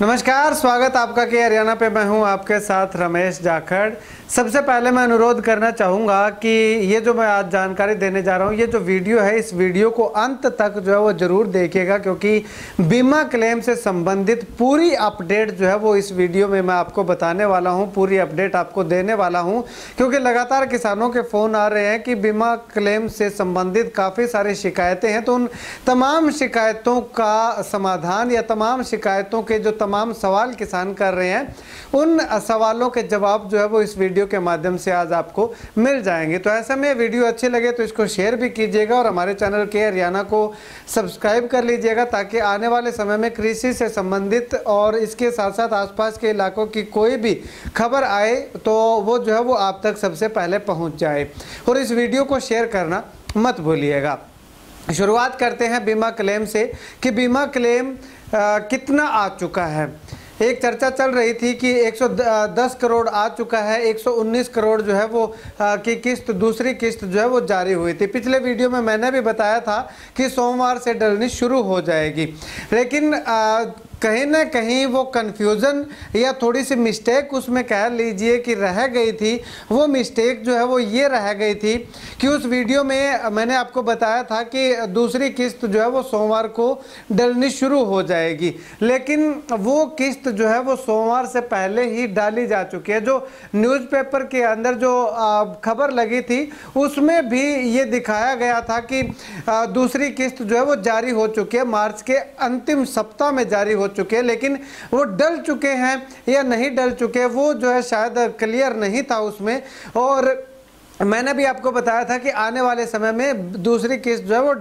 नमस्कार, स्वागत आपका के हरियाणा पे। मैं हूं आपके साथ रमेश जाखड़। सबसे पहले मैं अनुरोध करना चाहूँगा कि ये जो मैं आज जानकारी देने जा रहा हूँ, ये जो वीडियो है, इस वीडियो को अंत तक जो है वो ज़रूर देखिएगा, क्योंकि बीमा क्लेम से संबंधित पूरी अपडेट जो है वो इस वीडियो में मैं आपको बताने वाला हूँ, पूरी अपडेट आपको देने वाला हूँ। क्योंकि लगातार किसानों के फ़ोन आ रहे हैं कि बीमा क्लेम से संबंधित काफ़ी सारी शिकायतें हैं, तो उन तमाम शिकायतों का समाधान या तमाम शिकायतों के जो तमाम सवाल किसान कर रहे हैं, उन सवालों के जवाब जो है वो इस वीडियो के माध्यम से आज आपको मिल जाएंगे। तो ऐसे में वीडियो अच्छी लगे तो इसको शेयर भी कीजिएगा और हमारे चैनल के हरियाणा को सब्सक्राइब कर लीजिएगा, ताकि आने वाले समय में कृषि से संबंधित और इसके साथ साथ आसपास के इलाकों की कोई भी खबर आए तो वो जो है वो आप तक सबसे पहले पहुँच जाए। और इस वीडियो को शेयर करना मत भूलिएगा। शुरुआत करते हैं बीमा क्लेम से कि बीमा क्लेम कितना आ चुका है। एक चर्चा चल रही थी कि 110 करोड़ आ चुका है, 119 करोड़ जो है वो की किस्त, दूसरी किस्त जो है वो जारी हुई थी। पिछले वीडियो में मैंने भी बताया था कि सोमवार से डलनी शुरू हो जाएगी, लेकिन कहीं ना कहीं वो कन्फ्यूज़न या थोड़ी सी मिस्टेक उसमें कह लीजिए कि रह गई थी। वो मिस्टेक जो है वो ये रह गई थी कि उस वीडियो में मैंने आपको बताया था कि दूसरी किस्त जो है वो सोमवार को डलनी शुरू हो जाएगी, लेकिन वो किस्त जो है वो सोमवार से पहले ही डाली जा चुकी है। जो न्यूज़पेपर के अंदर जो खबर लगी थी उसमें भी ये दिखाया गया था कि दूसरी किस्त जो है वो जारी हो चुकी है, मार्च के अंतिम सप्ताह में जारी हो चुके हैं। लेकिन वो डल चुके हैं या नहीं डल चुके वो जो है शायद क्लियर नहीं था उसमें। और मैंने भी आपको बताया था कि आने वाले समय में दूसरी किस्त जो है वो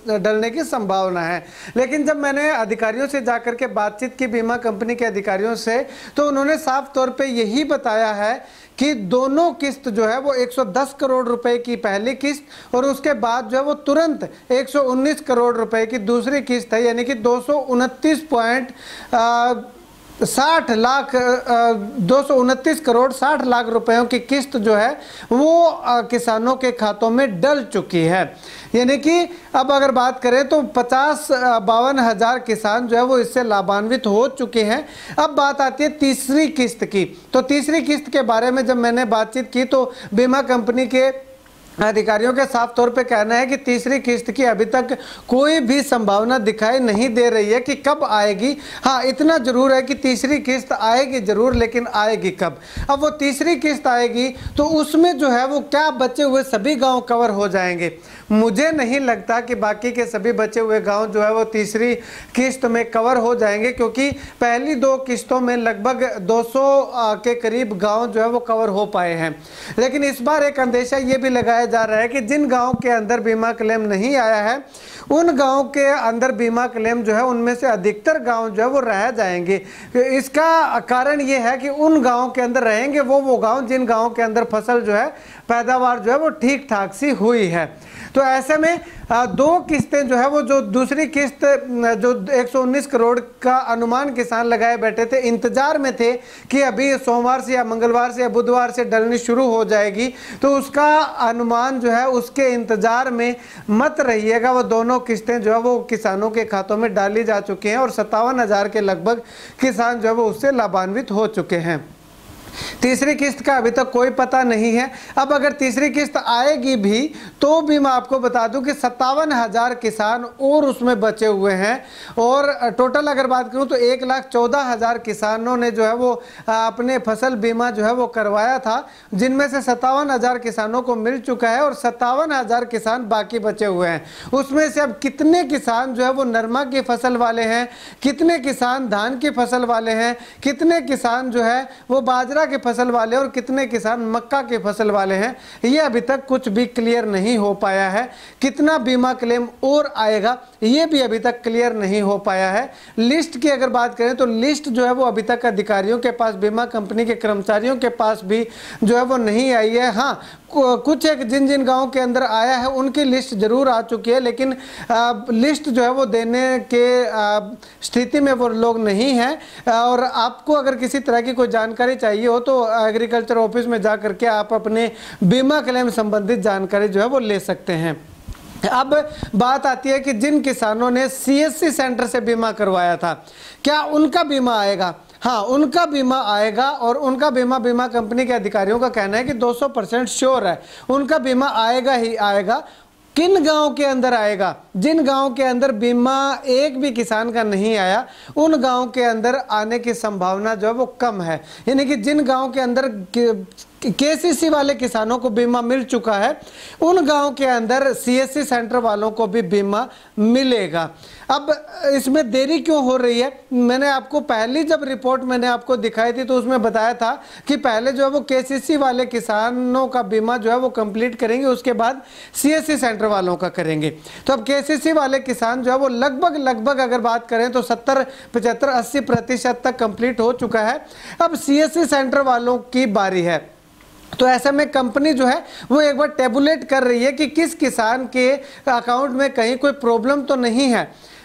डलने की संभावना है। लेकिन जब मैंने अधिकारियों से जाकर के बातचीत की, बीमा कंपनी के अधिकारियों से, तो उन्होंने साफ तौर पे यही बताया है कि दोनों किस्त जो है वो 110 करोड़ रुपए की पहली किस्त और उसके बाद जो है वो तुरंत 119 करोड़ रुपए की दूसरी किस्त है, यानी कि 229 करोड़ 60 लाख रुपयों की किस्त जो है वो किसानों के खातों में डल चुकी है। यानी कि अब अगर बात करें तो 52 हज़ार किसान जो है वो इससे लाभान्वित हो चुके हैं। अब बात आती है तीसरी किस्त की। तो तीसरी किस्त के बारे में जब मैंने बातचीत की तो बीमा कंपनी के अधिकारियों के साफ तौर पे कहना है कि तीसरी किस्त की अभी तक कोई भी संभावना दिखाई नहीं दे रही है कि कब आएगी। हाँ, इतना जरूर है कि तीसरी किस्त आएगी जरूर, लेकिन आएगी कब। अब वो तीसरी किस्त आएगी तो उसमें जो है वो क्या बचे हुए सभी गांव कवर हो जाएंगे? मुझे नहीं लगता कि बाकी के सभी बचे हुए गांव जो है वो तीसरी किस्त में कवर हो जाएंगे, क्योंकि पहली दो किस्तों में लगभग 200 के करीब गांव जो है वो कवर हो पाए हैं। लेकिन इस बार एक अंदेशा ये भी लगाया जा रहा है कि जिन गांव के अंदर बीमा क्लेम नहीं आया है, उन गांव के अंदर बीमा क्लेम जो है उनमें से अधिकतर गांव जो है वो रह जाएंगे। इसका कारण ये है कि उन गांव के अंदर रहेंगे वो गांव जिन गांव के अंदर फसल जो है, पैदावार जो है वो ठीक ठाक सी हुई है। तो ऐसे में दो किस्तें जो है वो, जो दूसरी किस्त जो 119 करोड़ का अनुमान किसान लगाए बैठे थे, इंतजार में थे कि अभी सोमवार से या मंगलवार से या बुधवार से डलनी शुरू हो जाएगी, तो उसका अनुमान जो है उसके इंतजार में मत रहिएगा। वो दोनों किस्तें जो है वो किसानों के खातों में डाली जा चुकी हैं और 57 हज़ार के लगभग किसान जो है वो उससे लाभान्वित हो चुके हैं। तीसरी किस्त का अभी तक कोई पता नहीं है। अब अगर तीसरी किस्त आएगी भी तो भी मैं आपको बता दूं कि 57 हज़ार किसान और उसमें बचे हुए हैं, और टोटल अगर बात करूं तो 1,14,000 किसानों ने जो है वो अपने फसल बीमा जो है वो करवाया था, जिनमें से 57 हज़ार किसानों को मिल चुका है और 57 हज़ार किसान बाकी बचे हुए हैं। उसमें से अब कितने किसान जो है वो नरमा की फसल वाले हैं, कितने किसान धान की फसल वाले हैं, कितने किसान जो है वो बाजरा के फसल वाले और कितने किसान मक्का के फसल वाले हैं, ये अभी तक कुछ भी क्लियर नहीं हो पाया है। कितना बीमा क्लेम और आएगा ये भी अभी तक क्लियर नहीं हो पाया है। लिस्ट की अगर बात करें तो लिस्ट जो है वो अभी तक अधिकारियों के पास, बीमा कंपनी के कर्मचारियों के पास भी जो है वो नहीं आई है। हाँ, कुछ एक जिन जिन गाँव के अंदर आया है उनकी लिस्ट जरूर आ चुकी है, लेकिन लिस्ट जो है वो देने के स्थिति में वो लोग नहीं हैं। और आपको अगर किसी तरह की कोई जानकारी चाहिए हो तो एग्रीकल्चर ऑफिस में जा करके आप अपने बीमा क्लेम संबंधित जानकारी जो है वो ले सकते हैं। अब बात आती है कि जिन किसानों ने सीएससी सेंटर से बीमा करवाया था, क्या उनका बीमा आएगा? हाँ, उनका बीमा आएगा और उनका बीमा कंपनी के अधिकारियों का कहना है कि 200% श्योर है, उनका बीमा आएगा ही आएगा। किन गांव के अंदर आएगा? जिन गांव के अंदर बीमा एक भी किसान का नहीं आया, उन गांव के अंदर आने की संभावना जो है वो कम है। यानी कि जिन गांव के अंदर केसीसी वाले किसानों को बीमा मिल चुका है, उन गांव के अंदर सीएससी सेंटर वालों को भी बीमा मिलेगा। अब इसमें देरी क्यों हो रही है? मैंने आपको पहली जब रिपोर्ट मैंने आपको दिखाई थी तो उसमें बताया था कि पहले जो है वो केसीसी वाले किसानों का बीमा जो है वो कंप्लीट करेंगे, उसके बाद सीएससी सेंटर वालों का करेंगे। तो अब केसीसी वाले किसान जो है वो लगभग अगर बात करें तो 70, 75, 80% तक कंप्लीट हो चुका है। अब सीएससी सेंटर वालों की बारी है। तो ऐसे में कंपनी जो है वो एक बार टेबुलेट कर रही है कि किस किसान के अकाउंट में कहीं कोई प्रॉब्लम तो नहीं है।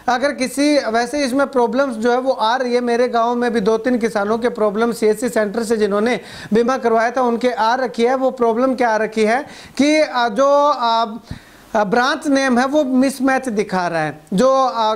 अगर किसी, वैसे इसमें प्रॉब्लम्स जो है वो आ रही है, मेरे गांव में भी 2-3 किसानों के प्रॉब्लम सीएससी सेंटर से जिन्होंने बीमा करवाया था उनके आ रखी है। वो प्रॉब्लम क्या आ रखी है कि जो ब्रांच नेम है वो मिसमैच दिखा रहा है, जो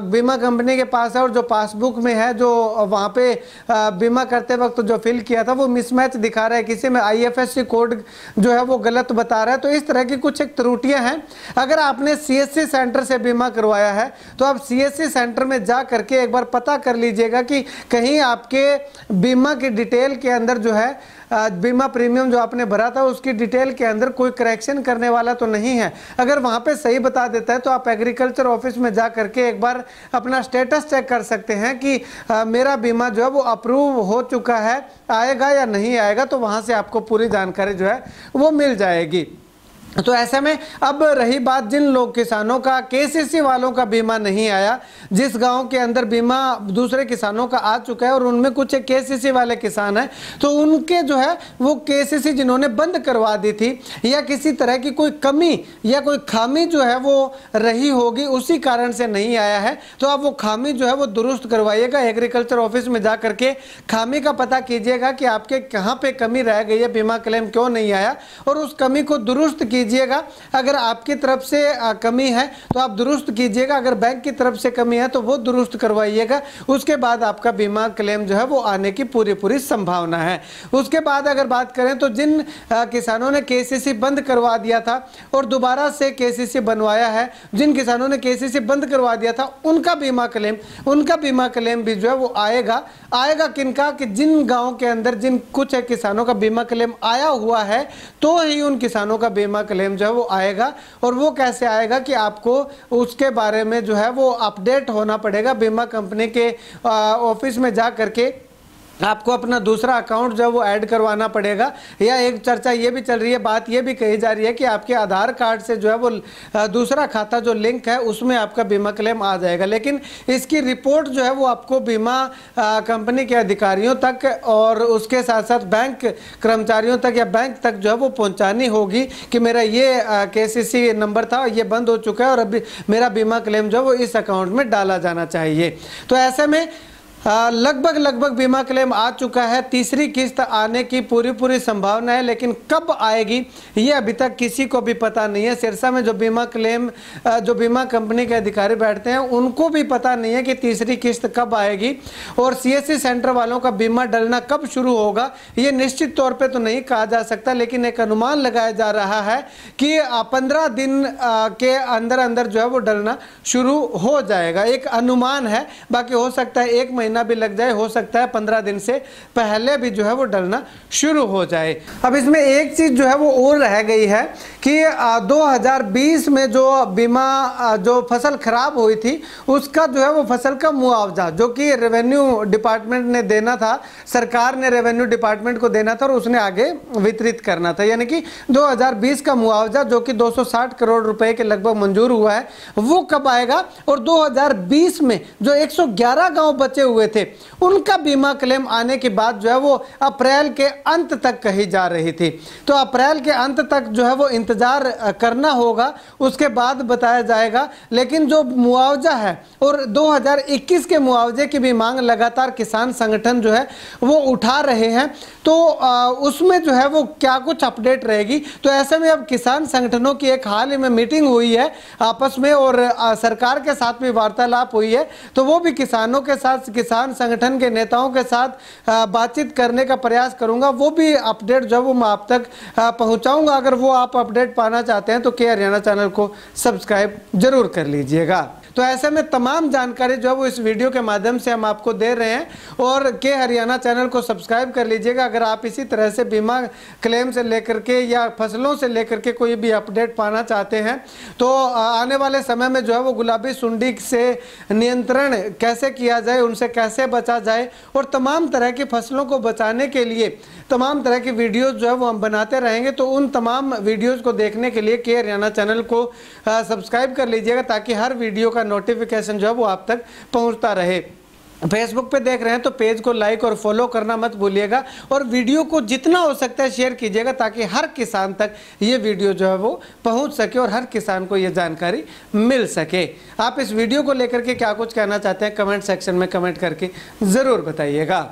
बीमा कंपनी के पास है और जो पासबुक में है, जो वहाँ पे बीमा करते वक्त जो फिल किया था वो मिसमैच दिखा रहा है। किसी में आईएफएससी कोड जो है वो गलत बता रहा है। तो इस तरह की कुछ एक त्रुटियां हैं। अगर आपने सीएससी सेंटर से बीमा करवाया है तो आप सीएससी सेंटर में जा करके एक बार पता कर लीजिएगा कि कहीं आपके बीमा की डिटेल के अंदर जो है बीमा प्रीमियम जो आपने भरा था उसकी डिटेल के अंदर कोई करेक्शन करने वाला तो नहीं है। अगर वहाँ पे सही बता देता है तो आप एग्रीकल्चर ऑफिस में जा करके एक बार अपना स्टेटस चेक कर सकते हैं कि मेरा बीमा जो है वो अप्रूव हो चुका है, आएगा या नहीं आएगा। तो वहाँ से आपको पूरी जानकारी जो है वो मिल जाएगी। तो ऐसे में अब रही बात जिन लोग किसानों का केसीसी वालों का बीमा नहीं आया, जिस गांव के अंदर बीमा दूसरे किसानों का आ चुका है और उनमें कुछ केसीसी वाले किसान हैं, तो उनके जो है वो केसीसी जिन्होंने बंद करवा दी थी या किसी तरह की कोई कमी या कोई खामी जो है वो रही होगी, उसी कारण से नहीं आया है। तो आप वो खामी जो है वो दुरुस्त करवाइएगा। एग्रीकल्चर ऑफिस में जा करके खामी का पता कीजिएगा कि आपके कहाँ पे कमी रह गई है, बीमा क्लेम क्यों नहीं आया, और उस कमी को दुरुस्त कीजिएगा। अगर आपकी तरफ से कमी है तो आप दुरुस्त कीजिएगा, अगर बैंक की तरफ से कमी है तो वो दुरुस्त करवाइएगा। उसके बाद आपका बीमा क्लेम जो है वो आने की पूरी संभावना है। उसके बाद अगर बात करें तो जिन किसानों ने केसीसी बंद करवा दिया था और दोबारा से केसीसी बनवाया है, जिन किसानों ने केसीसी बंद करवा दिया था उनका बीमा क्लेम भी जो है वो आएगा किनका? कि जिन गाँव के अंदर जिन कुछ किसानों का बीमा क्लेम आया हुआ है तो ही उन किसानों का बीमा क्लेम जो है वो आएगा। और वो कैसे आएगा कि आपको उसके बारे में जो है वो अपडेट होना पड़ेगा। बीमा कंपनी के ऑफिस में जा करके आपको अपना दूसरा अकाउंट जो है वो ऐड करवाना पड़ेगा। या एक चर्चा ये भी चल रही है, बात ये भी कही जा रही है कि आपके आधार कार्ड से जो है वो दूसरा खाता जो लिंक है उसमें आपका बीमा क्लेम आ जाएगा। लेकिन इसकी रिपोर्ट जो है वो आपको बीमा कंपनी के अधिकारियों तक और उसके साथ साथ बैंक कर्मचारियों तक या बैंक तक जो है वो पहुँचानी होगी कि मेरा ये केसीसी नंबर था, ये बंद हो चुका है और अभी मेरा बीमा क्लेम जो है वो इस अकाउंट में डाला जाना चाहिए। तो ऐसे में लगभग बीमा क्लेम आ चुका है। तीसरी किस्त आने की पूरी संभावना है, लेकिन कब आएगी ये अभी तक किसी को भी पता नहीं है। सिरसा में जो बीमा कंपनी के अधिकारी बैठते हैं उनको भी पता नहीं है कि तीसरी किस्त कब आएगी और सीएससी सेंटर वालों का बीमा डलना कब शुरू होगा ये निश्चित तौर पे तो नहीं कहा जा सकता, लेकिन एक अनुमान लगाया जा रहा है कि 15 दिन के अंदर जो है वो डलना शुरू हो जाएगा। एक अनुमान है, बाकी हो सकता है 1 महीना भी लग जाए, हो सकता है 15 दिन से पहले भी जो है वो डलना शुरू हो जाए। अब इसमें एक चीज जो है वो और रह गई है कि 2020 में जो बीमा जो फसल खराब हुई थी उसका जो है वो फसल का मुआवजा जो कि रेवेन्यू डिपार्टमेंट ने देना था, सरकार ने रेवेन्यू डिपार्टमेंट को देना था और उसने आगे वितरित करना था। यानी कि 2020 का मुआवजा जो कि 260 करोड़ रुपए के लगभग मंजूर हुआ है वो कब आएगा? और 2020 में जो 111 गांव बचे हुए हुए थे उनका बीमा क्लेम आने के बाद जो है वो अप्रैल के अंत तक कही जा रही थी। तो अप्रैल के अंत तक जो है वो इंतजार करना होगा, उसके बाद बताया जाएगा। लेकिन जो मुआवजा है और 2021 के मुआवजे की भी मांग लगातार किसान संगठन जो है वो उठा रहे हैं। तो उसमें जो है वो क्या कुछ अपडेट रहेगी। तो ऐसे में अब किसान संगठनों की एक हाल ही में मीटिंग हुई है आपस में और सरकार के साथ भी वार्तालाप हुई है। तो वो भी किसानों के साथ, किसान संगठन के नेताओं के साथ बातचीत करने का प्रयास करूंगा। वो भी अपडेट जो है वो मैं आप तक पहुंचाऊंगा। अगर वो आप अपडेट पाना चाहते हैं तो के हरियाणा चैनल को सब्सक्राइब जरूर कर लीजिएगा। तो ऐसे में तमाम जानकारी जो है वो इस वीडियो के माध्यम से हम आपको दे रहे हैं और के हरियाणा चैनल को सब्सक्राइब कर लीजिएगा। अगर आप इसी तरह से बीमा क्लेम से लेकर के या फसलों से लेकर के कोई भी अपडेट पाना चाहते हैं तो आने वाले समय में जो है वो गुलाबी सुंडी से नियंत्रण कैसे किया जाए, उनसे कैसे बचा जाए और तमाम तरह की फसलों को बचाने के लिए तमाम तरह की वीडियोज़ जो है वो हम बनाते रहेंगे। तो उन तमाम वीडियोज़ को देखने के लिए के हरियाणा चैनल को सब्सक्राइब कर लीजिएगा ताकि हर वीडियो का नोटिफिकेशन जो है वो आप तक पहुंचता रहे। फेसबुक पे देख रहे हैं तो पेज को लाइक और फॉलो करना मत भूलिएगा और वीडियो को जितना हो सकता है शेयर कीजिएगा ताकि हर किसान तक ये वीडियो जो है वो पहुंच सके और हर किसान को ये जानकारी मिल सके। आप इस वीडियो को लेकर के क्या कुछ कहना चाहते हैं कमेंट सेक्शन में कमेंट करके ज़रूर बताइएगा।